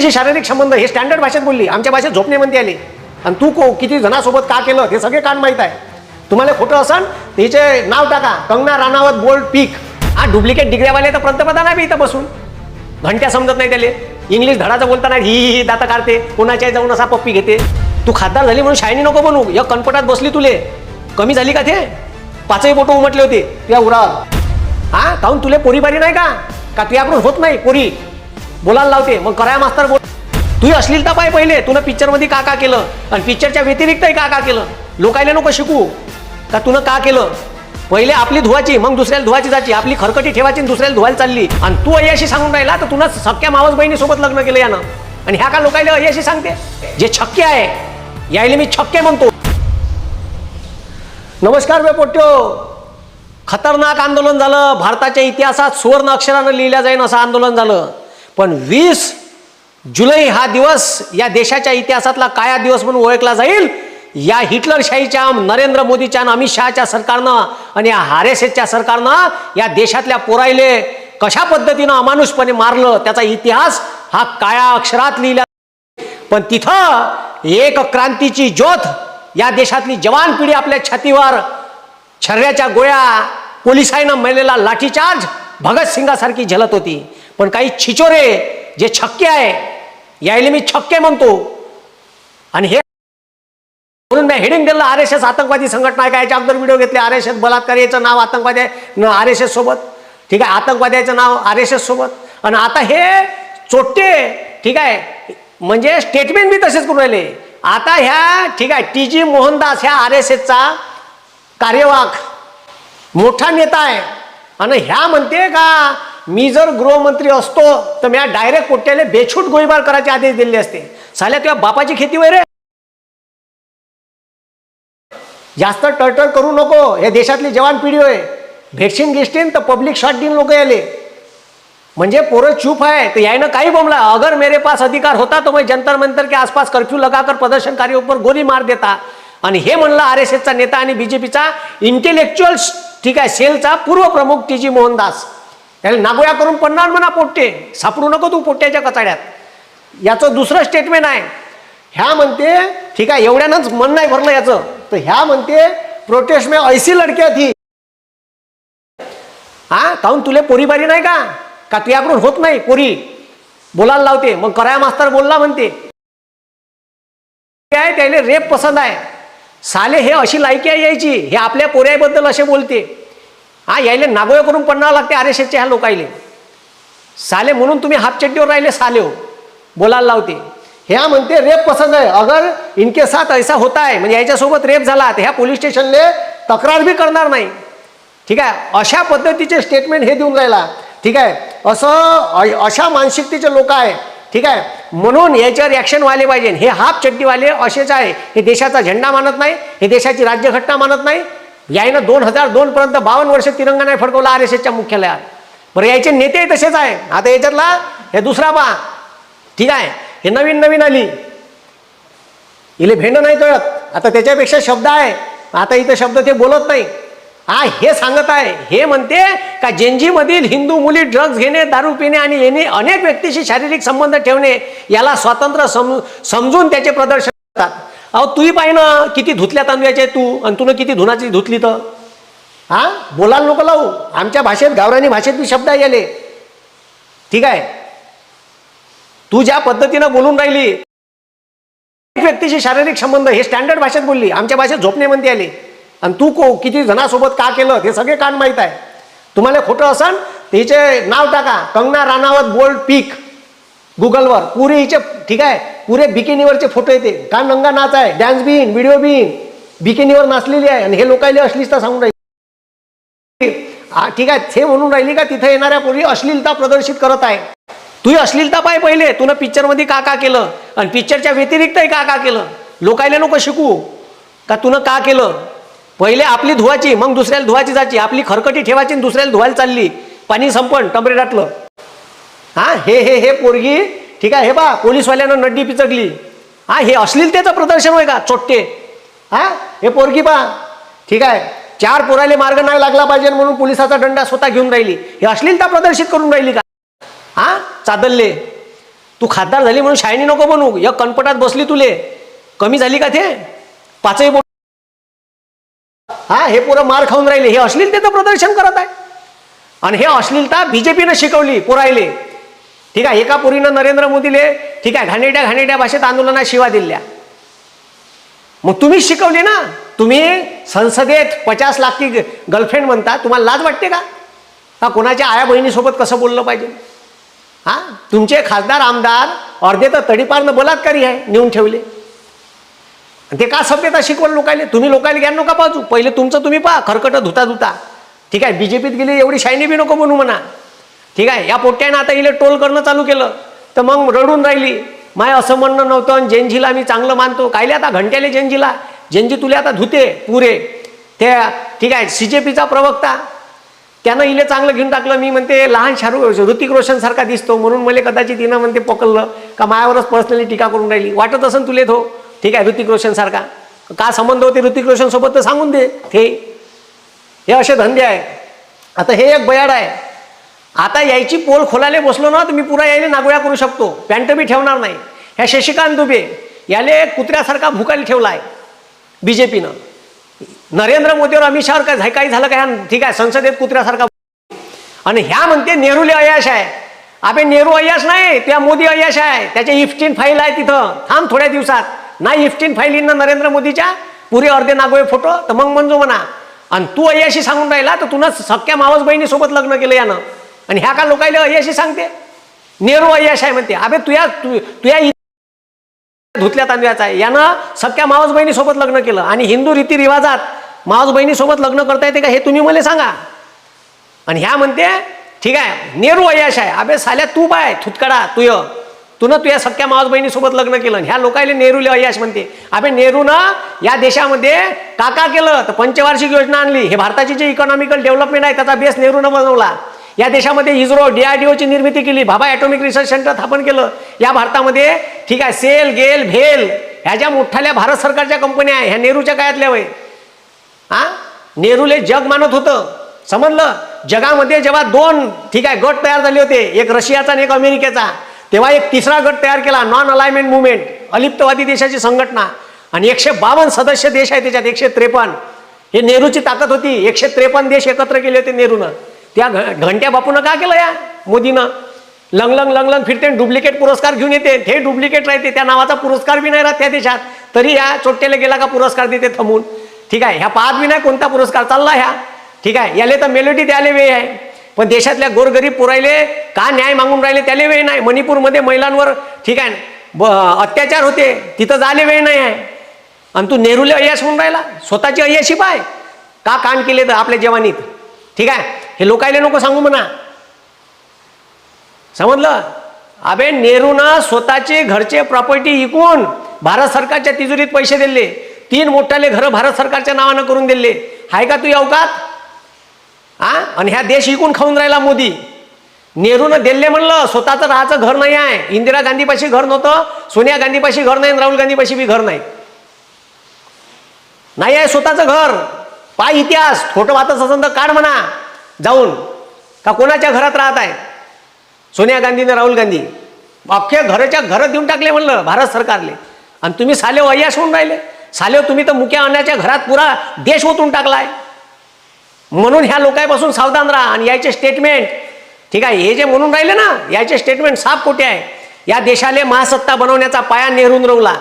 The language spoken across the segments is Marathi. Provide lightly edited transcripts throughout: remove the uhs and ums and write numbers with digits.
व्यक्तीशी शारीरिक संबंध हे स्टँडर्ड भाषेत बोलली, आमच्या भाषेत झोपणे म्हणते आली. आणि तू किती जणांसोबत का केलं हे सगळे कान माहीत आहे. तुम्हाला खोटं असन तिचे नाव टाका, कंगना राणावत बोल्ड पीक. हा डुप्लिकेट डिग्र्यावाले तर पंतप्रधान आहे इथं बसून, घंट्या समजत नाही त्याले. इंग्लिश धडाचं बोलताना ही दाता काढते, कोणाच्या जाऊन असा पप्पी घेते. तू खासदार झाली म्हणून शायनी नको बनू. या कणपटात बसली, तुले कमी झाली का? ते 5ही बोटं उमटले होते त्या उरावर. हा काहून तुले पोरी बारी नाही का तुझ्याकडून होत नाही? पोरी बोलायला लावते, मग कराया मास्तर बोल. तू अश्लीलता पाय पहिले. तुला पिक्चर मध्ये का केलं आणि पिक्चरच्या व्यतिरिक्तही का केलं? लोकायला नको शिकू का तुनं का केलं. पहिले आपली धुवाची, मग दुसऱ्याला धुवाची जायची. आपली खरकटी ठेवायची, दुसऱ्याला धुवायला चालली. आणि तू अय्याशी सांगून राहिला तर तुला सख्या मावस बहिणीसोबत लग्न केलं यानं. आणि ह्या का लोकायला अय्याशी सांगते? जे छक्के आहे यायला मी छक्के म्हणतो. नमस्कार बे पोट्यो. खतरनाक आंदोलन झालं. भारताच्या इतिहासात सुवर्ण अक्षरानं लिहिल्या जाईल असं आंदोलन झालं. पण 20 जुलै हा दिवस या देशाच्या इतिहासातला काळा दिवस म्हणून ओळखला जाईल. या हिटलरशाहीच्या, नरेंद्र मोदीच्या, अमित शहाच्या सरकारनं आणि या RSSच्या सरकारनं या देशातल्या पोरायले कशा पद्धतीनं अमानुषपणे मारलं त्याचा इतिहास हा काळ्या अक्षरात लिहिला. पण तिथं एक क्रांतीची ज्योत, या देशातली जवान पिढी आपल्या छातीवर छर्याच्या गोळ्या, पोलिसांना मिळालेला लाठीचार्ज भगतसिंगासारखी झलत होती. पण काही छिचोरे जे छक्के आहे यायले मी छक्के म्हणतो. आणि हे म्हणून मी हेडिंग दिलं RSS आतंकवादी संघटना आहे का. याच्या अगोदर व्हिडिओ घेतले. RSS बलात्कारीचं नाव आतंकवादी आहे RSS सोबत, ठीक आहे. आतंकवाद्याचं नाव RSS सोबत. आणि आता हे चोट्टे, ठीक आहे, म्हणजे स्टेटमेंट बी तसेच करून राहिले. आता ह्या, ठीक आहे, TG मोहनदास ह्या RSSचा कार्यवाहक मोठा नेता आहे. आणि ह्या म्हणते का मी जर गृहमंत्री असतो तर मी डायरेक्ट पोट्याले बेछूट गोळीबार करायचे आदेश दिले असते. साल्या तुझ्या बापाची खेती वय रे. जास्त टळटळ करू नको. हे देशातली जवान पिढी होय. व्हॅक्सिन गिस्टीन तर पब्लिक शॉट दिन लोक याले. म्हणजे पोरं चूप आहे तर यायनं काही बोमला. अगर मेरे पास अधिकार होता तो मैं जंतर मंतर के आसपास कर्फ्यू लगाकर प्रदर्शनकारियों पर गोली मार देता. आणि हे म्हणलं RSSचा नेता आणि BJPचा इंटेलेक्च्युअल, ठीक आहे, सेलचा पूर्व प्रमुख TG मोहनदास. याला नागोया करून पडणार म्हणा पोट्टे. सापडू नको तू पोट्ट्याच्या कचाड्यात. याचं दुसरं स्टेटमेंट आहे. ह्या म्हणते, ठीक आहे, एवढ्यानंच मन नाही भरलं याचं. तर ह्या म्हणते प्रोटेस्ट में ऐसी लडक्या थी. हा काहून तुले पोरी बारी नाही का तुझ्याकडून होत नाही? पोरी बोलायला लावते, मग कराया मास्तर बोलला म्हणते. काय त्याला रेप पसंत आहे. साले हे अशी लायकी आहे यायची. हे आपल्या पोऱ्याबद्दल असे बोलते. हा यायले नागोया करून पडणार लागते RSSच्या ह्या लोकायले. साले म्हणून तुम्ही हाफचड्डीवर राहिले साले हो. बोलायला लावते. ह्या म्हणते रेप पसंद आहे. अगर इनके साथ ऐसा होता है, म्हणजे याच्यासोबत रेप झाला तर ह्या पोलीस स्टेशनले तक्रार बी करणार नाही. ठीक आहे, अशा पद्धतीचे स्टेटमेंट हे देऊन राहिला. ठीक आहे, असं अशा मानसिकतेचे लोक आहे. ठीक आहे, म्हणून याच्यावर ॲक्शन व्हायला पाहिजे. हे हाफ चड्डीवाले असेच आहे. हे देशाचा झेंडा मानत नाही, हे देशाची राज्यघटना मानत नाही. यायनं 2002 पर्यंत 52 वर्ष तिरंगा नाही फडकवला RSSच्या मुख्यालयात. बरं याचे नेते तसेच आहे. आता याच्यातला हे दुसरा पहा, ठीक आहे, हे नवीन आली, इले भेंड नाही कळत. आता त्याच्यापेक्षा शब्द आहे. आता इथं शब्द ते बोलत नाही. हा हे सांगत आहे. हे म्हणते का जेंजीमधील हिंदू मुली ड्रग्ज घेणे, दारू पिणे आणि येणे, अनेक व्यक्तीशी शारीरिक संबंध ठेवणे याला स्वातंत्र्य समजून त्याचे प्रदर्शन करतात. अहो तूही पाहि ना किती धुतल्या तांदूळाचे तू, आणि तुनं किती धुनाची धुतली. तर हा बोलायला नको लावू. आमच्या भाषेत, गावरानी भाषेत बी शब्द आले. ठीक आहे, तू ज्या पद्धतीनं बोलून राहिली, व्यक्तीशी शारीरिक संबंध हे स्टँडर्ड भाषेत बोलली, आमच्या भाषेत झोपणे म्हणते आले. आणि तू किती जणांसोबत का केलं हे सगळे कान माहीत आहे. तुम्हाला खोटं असन तिचे नाव टाका, कंगना राणावत बोल्ड पीक गुगलवर. पुरे हिचे, ठीक आहे, पुरे बिकिनीवरचे फोटो येते. का नंगा नाच आहे, डॅन्स बीन, व्हिडिओ बीन, बिकिनीवर नाचलेली आहे. आणि हे लोकायले अश्लीलता सांगून राहिली. ठीक आहे, हे म्हणून राहिली का तिथे येणाऱ्या पोरी अश्लीलता प्रदर्शित करत आहे. तू अश्लीलता पाय पहिले. तुला पिक्चरमध्ये का केलं आणि पिक्चरच्या व्यतिरिक्तही का केलं? लोकायला नको शिकू का तुनं का केलं. पहिले आपली धुवाची, मग दुसऱ्याला धुवाची जायची. आपली खरकटी ठेवायची, दुसऱ्याला धुवायला चालली. पाणी संपण टंबरे टाटलं. हा हे पोरगी, ठीक आहे, हे बा पोलीसवाल्यानं नड्डी पिचकली. हा हे अश्लीलतेचं प्रदर्शन होय का चोट्टे. हा हे पोरगी पा, ठीक आहे, 4 पोराले मार्ग नाही लागला पाहिजे म्हणून पोलिसाचा दंडा स्वतः घेऊन राहिली. हे अश्लीलता प्रदर्शित करून राहिली का? हा चादलले. तू खासदार झाली म्हणून शायनी नको बनू. या कणपटात बसली तुले कमी झाली का ते पाचही बोट. हा हे पुरं मार खाऊन राहिले. हे अश्लीलतेचं प्रदर्शन करत आहे. आणि हे अश्लीलता बीजेपीनं शिकवली पोरायले. ठीक आहे. एका पोरीनं नरेंद्र मोदीले ठीक आहे घाणेरड्या भाषेत आंदोलनात शिवा दिल्या. मग तुम्हीच शिकवली ना. तुम्ही संसदेत 50 लाख की गर्लफ्रेंड म्हणता. तुम्हाला लाज वाटते का? हा कोणाच्या आया बहिणीसोबत कसं बोललं पाहिजे. हा तुमचे खासदार आमदार अर्धे तर तडीपारनं बलात्कारी आहे नेऊन ठेवले. ते का सभ्यता शिकवलं लोकायले. तुम्ही लोकायला ज्ञान नका पाजू. पहिले तुमचं तुम्ही पहा खरकट धुता. ठीक आहे. बीजेपीत गेली एवढी शायनी बी नको बनू म्हणा. ठीक आहे. या पोट्ट्यानं आता इले टोल करणं चालू केलं तर मग रडून राहिली. माय असं म्हणणं नव्हतं आणि जेनजीला मी चांगलं मानतो. कायले आता घंट्याले जेनजी तुले आता धुते पुरे. त्या ठीक आहे CJPचा प्रवक्ता त्यानं इले चांगलं घेऊन टाकलं. मी म्हणते लहान ऋतिक रोशन सारखा दिसतो म्हणून मला कदाचित तिनं म्हणते पकडलं का मायावरच पर्सनली टीका करून राहिली. वाटत असेल तुले तो ठीक आहे ऋतिक रोशन सारखा. का संबंध होते ऋतिक रोशन सोबत तर सांगून दे. हे असे धंदे आहे. आता हे एक बयाड आहे. आता यायची पोल खोलायला बसलो ना तर मी पुरा यायला नागोळ्या करू शकतो. पॅन्ट बी ठेवणार नाही. ह्या शशिकांत दुबे याले कुत्र्यासारखा भुकायला ठेवला आहे बीजेपीनं. नरेंद्र मोदीवर अमित शहावर काही झालं का ठीक आहे संसदेत कुत्र्यासारखा. आणि ह्या म्हणते नेहरूले अय्याश आहे. अबे नेहरू अय्याश नाही त्या मोदी अय्याश आहे. त्याच्या इफ्टीन फाईल आहे तिथं. थांब थोड्या दिवसात नाही इफ्टीन फाईलींना नरेंद्र मोदीच्या पुरे अर्धे नागोळे फोटो तर मग मंजू म्हणा. आणि तू अय्याशी सांगून राहिला तर तुला सख्या मावस बहिणीसोबत लग्न केलं यानं. आणि ह्या का लोकायला अय्याशी सांगते नेहरू अय्याश आहे म्हणते. अबे तुया धुतल्या तांदळाचा आहे. यानं सख्या मावस बहिणीसोबत लग्न केलं. आणि हिंदू रीतिरिवाजात मावस बहिणीसोबत लग्न करता येते का हे तुम्ही मला सांगा. आणि ह्या म्हणते ठीक आहे नेहरू अय्याश आहे. अबे साल्या तू बाय थुतकडा तुया सख्या मावस बहिणीसोबत लग्न केलं. ह्या लोकायले नेहरूले अय्याश म्हणते. अबे नेहरूनं या देशामध्ये का केलं तर पंचवार्षिक योजना आणली. हे भारताची जी इकॉनॉमिकल डेव्हलपमेंट आहे त्याचा बेस नेहरूनं बनवला. या देशामध्ये इस्रो DRDOची निर्मिती केली. भाभा ॲटॉमिक रिसर्च सेंटर स्थापन केलं. या भारतामध्ये ठीक आहे सेल गेल भेल ह्या ज्या मोठ्याल्या भारत सरकारच्या कंपन्या आहे ह्या नेहरूच्या काळातल्या वय. नेहरूले जग मानत होतं. समजलं. जगामध्ये जेव्हा 2 ठीक आहे गट तयार झाले होते एक रशियाचा आणि एक अमेरिकेचा तेव्हा एक तिसरा गट तयार केला नॉन अलाइनमेंट मुवमेंट अलिप्तवादी देशाची संघटना. आणि 152 सदस्य देश आहे त्याच्यात 153. हे नेहरूची ताकद होती. 153 देश एकत्र केले होते नेहरूनं. त्या घंट्या बापूनं का केलं या मोदीनं. लंग फिरते डुप्लिकेट पुरस्कार घेऊन येते. हे डुप्लिकेट राहते. त्या नावाचा पुरस्कार बी नाही राहत त्या देशात. तरी या चोट्ट्याला गेला का पुरस्कार देते थांबून. ठीक आहे. ह्या पाहत बी नाही कोणता पुरस्कार चालला ह्या. ठीक आहे. याले तर मेलोडी द्यायला वेळ आहे पण देशातल्या गोरगरीब पुरायले का न्याय मागून राहिले त्याला वेळ नाही. मणिपूरमध्ये महिलांवर ठीक आहे अत्याचार होते तिथं जायला वेळ नाही आहे. आणि तू नेहरूले अय्याश म्हणून राहिला. स्वतःची अय्याशी पाय का कांड केले तर आपल्या जवानीत. ठीक आहे. हे लोकायले नको सांगू म्हणा. समजलं. अबे नेहरूनं स्वतःचे घरचे प्रॉपर्टी विकून भारत सरकारच्या तिजोरीत पैसे दिले. 3 मोठाले घरं भारत सरकारच्या नावानं करून दिले. हाय का तू अवकात. आणि ह्या देश विकून खाऊन राहिला मोदी. नेहरूनं दिल्ले म्हणलं स्वतःचं राहायचं घर नाही आहे. इंदिरा गांधीपाशी घर नव्हतं. सोनिया गांधीपाशी घर नाही. राहुल गांधीपाशी बी घर नाही आहे स्वतःचं घर. पाय इतिहास खोटं वाचत असेल तर काढ म्हणा जाऊन का कोणाच्या घरात राहत आहे सोनिया गांधीने राहुल गांधी. अख्खे घराच्या घरं देऊन टाकले म्हणलं भारत सरकारले. आणि तुम्ही साले अय्याश होऊन राहिले. साले तुम्ही तर मुक्या अन्नाच्या घरात पुरा देश ओतून टाकलाय. म्हणून ह्या लोकांपासून सावधान राहा. आणि याचे स्टेटमेंट ठीक आहे हे जे म्हणून राहिले ना याचे स्टेटमेंट साफ खोटे आहे. या देशाले महासत्ता बनवण्याचा पाया नेहरून रवला.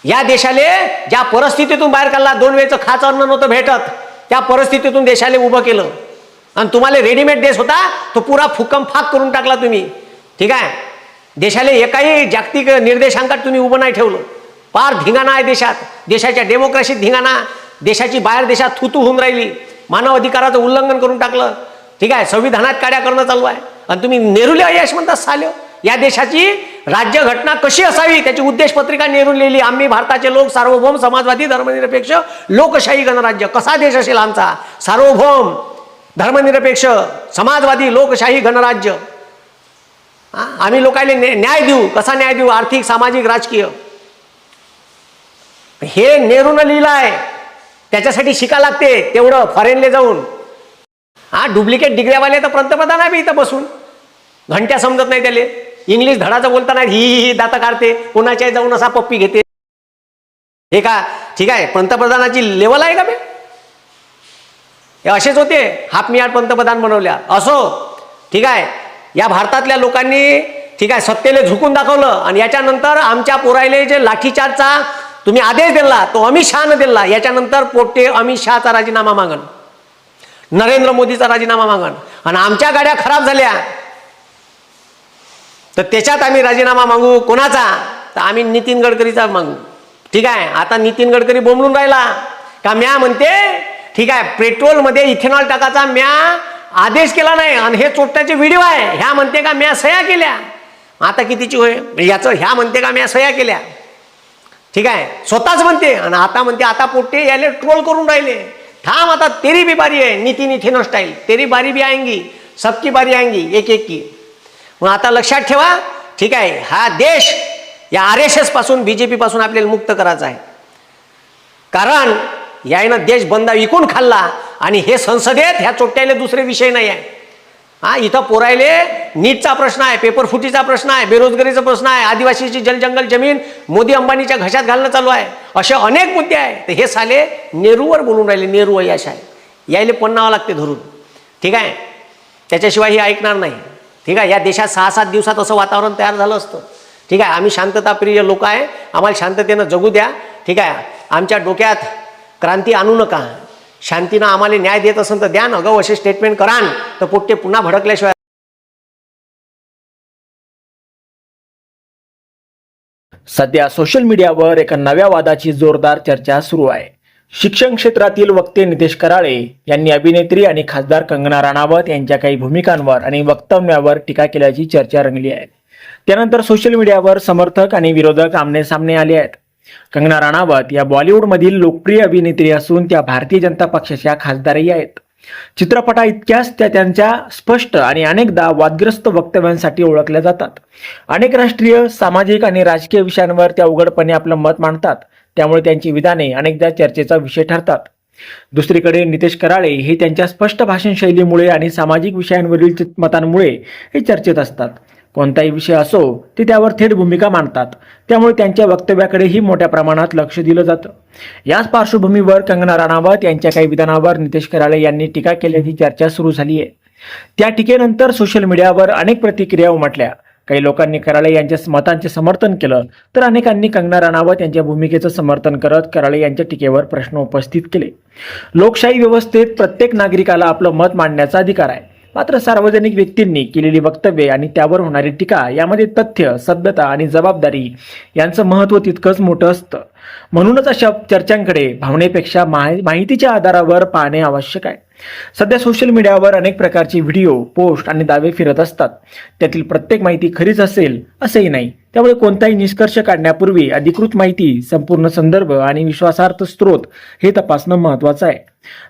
या देशाले ज्या परिस्थितीतून बाहेर काढला 2 वेळचं खाच अन्न नव्हतं भेटत त्या परिस्थितीतून देशाले उभं केलं. आणि तुम्हाला रेडीमेड देश होता तो पुरा फुक्कम फाक करून टाकला तुम्ही. ठीक आहे. देशाले एकाही जागतिक निर्देशांकात तुम्ही उभं नाही ठेवलं. पार धिंगाणा आहे देशात. देशाच्या डेमोक्रेसीत धिंगाणा. देशाची बाहेर देशात थुतू होऊन राहिली. मानव अधिकाराचं उल्लंघन करून टाकलं. ठीक आहे. संविधानात काड्या करणं चालू आहे. आणि तुम्ही नेहरूले अय्याश म्हणता साले. या देशाची राज्यघटना कशी असावी त्याची उद्देश पत्रिका नेहरू लिहिली. आम्ही भारताचे लोक सार्वभौम समाजवादी धर्मनिरपेक्ष लोकशाही गणराज्य. कसा देश असेल आमचा सार्वभौम धर्मनिरपेक्ष समाजवादी लोकशाही गणराज्य. आम्ही लोकांना न्याय देऊ. कसा न्याय देऊ. आर्थिक सामाजिक राजकीय. हे नेहरूनं लिहिलं आहे. त्याच्यासाठी शिका लागते तेवढं फॉरेनले जाऊन. डुप्लिकेट डिग्र्यावाले तर पंतप्रधान आहे इथं बसून घंट्या समजत नाही त्याले. इंग्लिश धडाचं बोलताना ही दाता काढते, कोणाच्या जाऊन असा पप्पी घेते. हे का ठीक आहे, पंतप्रधानाची लेवल आहे का बे? हे असेच होते, हाफ मियाड पंतप्रधान बनवल्या. असो ठीक आहे, या भारतातल्या लोकांनी ठीक आहे सत्तेला झुकून दाखवलं, आणि याच्यानंतर आमच्या पोरायले जे लाठीचार्जचा तुम्ही आदेश दिला तो अमित शहानं दिला. याच्यानंतर पोट्टे अमित शहाचा राजीनामा मागण, नरेंद्र मोदीचा राजीनामा मागण, आणि आमच्या गाड्या खराब झाल्या तर त्याच्यात आम्ही राजीनामा मागू. कोणाचा? तर आम्ही नितीन गडकरीचा मागू. ठीक आहे, आता नितीन गडकरी बोंबलून राहिला का म्या म्हणते ठीक आहे पेट्रोलमध्ये इथेनॉल टाकायचा म्या आदेश केला नाही, आणि हे चोट्ट्याचे व्हिडिओ आहे. ह्या म्हणते का म्या सह्या केल्या. आता कितीची होय याचं? ह्या म्हणते का म्या सह्या केल्या. ठीक आहे, स्वतःच म्हणते, आणि आता म्हणते आता पोट्टे याले ट्रोल करून राहिले. थांब, आता तेरी भी बारी आहे नितीन इथेनॉल स्टाईल, तेरी बारी भी आएंगी, सबकी बारी आएंगी, एक एक की. मग आता लक्षात ठेवा ठीक आहे, हा देश या RSS पासून BJP पासून आपल्याला मुक्त करायचा आहे. कारण यायनं देश बंदा विकून खाल्ला, आणि हे संसदेत ह्या चोट्ट्याले दुसरे विषय नाही आहे. हा, इथं पोरायले नीटचा प्रश्न आहे, पेपर फुटीचा प्रश्न आहे, बेरोजगारीचा प्रश्न आहे, आदिवासीची जलजंगल जमीन मोदी अंबानीच्या घशात घालणं चालू आहे, असे अनेक मुद्दे आहेत. तर हे साले नेहरूवर बोलून राहिले, नेहरू यश आहे, यायले पन्नावं लागते धरून. ठीक आहे, त्याच्याशिवाय हे ऐकणार नाही. ठीक आहे, या देशात 6-7 दिवसात असं वातावरण तयार झालं असतं. ठीक आहे, आम्ही शांतताप्रिय लोक आहे, आम्हाला शांततेनं जगू द्या. ठीक आहे, आमच्या डोक्यात क्रांती आणू नका, शांतीनं आम्हाला न्याय देत असेल तर द्या ना. अगं असे स्टेटमेंट करान तर पोट्टे पुन्हा भडकल्याशिवाय. सध्या सोशल मीडियावर एका नव्या वादाची जोरदार चर्चा सुरू आहे. शिक्षण क्षेत्रातील वक्ते नितेश कराळे यांनी अभिनेत्री आणि खासदार कंगना राणावत यांच्या काही भूमिकांवर आणि वक्तव्यावर टीका केल्याची चर्चा रंगली आहे. त्यानंतर सोशल मीडियावर समर्थक आणि विरोधक आमने सामने आले आहेत. कंगना राणावत या बॉलिवूडमधील लोकप्रिय अभिनेत्री असून त्या भारतीय जनता पक्षाच्या खासदारही आहेत. चित्रपटा इतक्याच त्या त्यांच्या स्पष्ट आणि अनेकदा वादग्रस्त वक्तव्यांसाठी ओळखल्या जातात. अनेक राष्ट्रीय, सामाजिक आणि राजकीय विषयांवर त्या उघडपणे आपलं मत मांडतात, त्यामुळे त्यांची विधाने अनेकदा चर्चेचा विषय ठरतात. दुसरीकडे नितेश कराळे हे त्यांच्या स्पष्ट भाषण शैलीमुळे आणि सामाजिक विषयांवरील मतांमुळे हे चर्चेत असतात. कोणताही विषय असो ते त्यावर थेट भूमिका मांडतात, त्यामुळे त्यांच्या वक्तव्याकडेही मोठ्या प्रमाणात लक्ष दिलं जातं. याच पार्श्वभूमीवर कंगना राणावत यांच्या काही विधानावर नितेश कराळे यांनी टीका केल्याची चर्चा सुरू झाली आहे. त्या टीकेनंतर सोशल मीडियावर अनेक प्रतिक्रिया उमटल्या. काही लोकांनी कराळे यांच्या मतांचे समर्थन केलं, तर अनेकांनी कंगना राणावत यांच्या भूमिकेचं समर्थन करत कराळे यांच्या टीकेवर प्रश्न उपस्थित केले. लोकशाही व्यवस्थेत प्रत्येक नागरिकाला आपलं मत मांडण्याचा अधिकार आहे, मात्र सार्वजनिक व्यक्तींनी केलेली वक्तव्ये आणि त्यावर होणारी टीका यामध्ये तथ्य, सभ्यता आणि जबाबदारी यांचं महत्त्व तितकंच मोठं असतं. म्हणूनच अशा चर्चांकडे भावनेपेक्षा माहितीच्या आधारावर पाहणे आवश्यक आहे. सध्या सोशल मीडियावर अनेक प्रकारचे व्हिडिओ, पोस्ट आणि दावे फिरत असतात. त्यातील प्रत्येक माहिती खरीच असेल असंही नाही, त्यामुळे कोणताही निष्कर्ष काढण्यापूर्वी अधिकृत माहिती, संपूर्ण संदर्भ आणि विश्वासार्ह स्रोत हे तपासणं महत्त्वाचं आहे.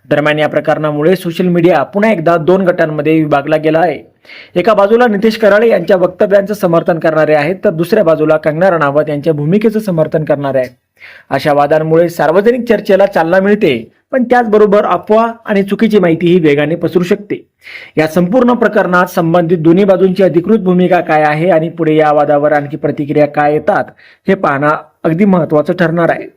दरम्यान या प्रकरणामुळे सोशल मीडिया पुन्हा एकदा 2 गटांमध्ये विभागला गेला आहे. एका बाजूला नितेश कराळे यांच्या वक्तव्यांचं समर्थन करणारे आहेत, तर दुसऱ्या बाजूला कंगना राणावत यांच्या भूमिकेचं समर्थन करणारे आहेत. अशा वादांमुळे सार्वजनिक चर्चेला चालना मिळते, पण त्याचबरोबर अफवा आणि चुकीची माहितीही वेगाने पसरू शकते. या संपूर्ण प्रकरणात संबंधित दोन्ही बाजूंची अधिकृत भूमिका काय आहे आणि पुढे या वादावर आणखी प्रतिक्रिया काय येतात हे पाहणं अगदी महत्त्वाचं ठरणार आहे.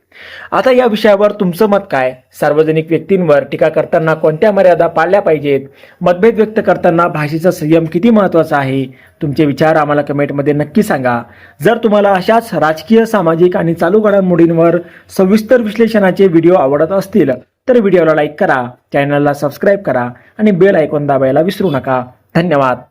आता या विषयावर तुमचं मत काय? सार्वजनिक व्यक्तींवर टीका करताना कोणत्या मर्यादा पाळल्या पाहिजेत? मतभेद व्यक्त करताना भाषेचा संयम किती महत्त्वाचा आहे? तुमचे विचार आम्हाला कमेंटमध्ये नक्की सांगा. जर तुम्हाला अशाच राजकीय, सामाजिक आणि चालू घडामोडींवर सविस्तर विश्लेषणाचे व्हिडिओ आवडत असतील तर व्हिडिओला लाईक करा, चॅनलला सबस्क्राईब करा आणि बेल आयकॉन दाबायला विसरू नका. धन्यवाद.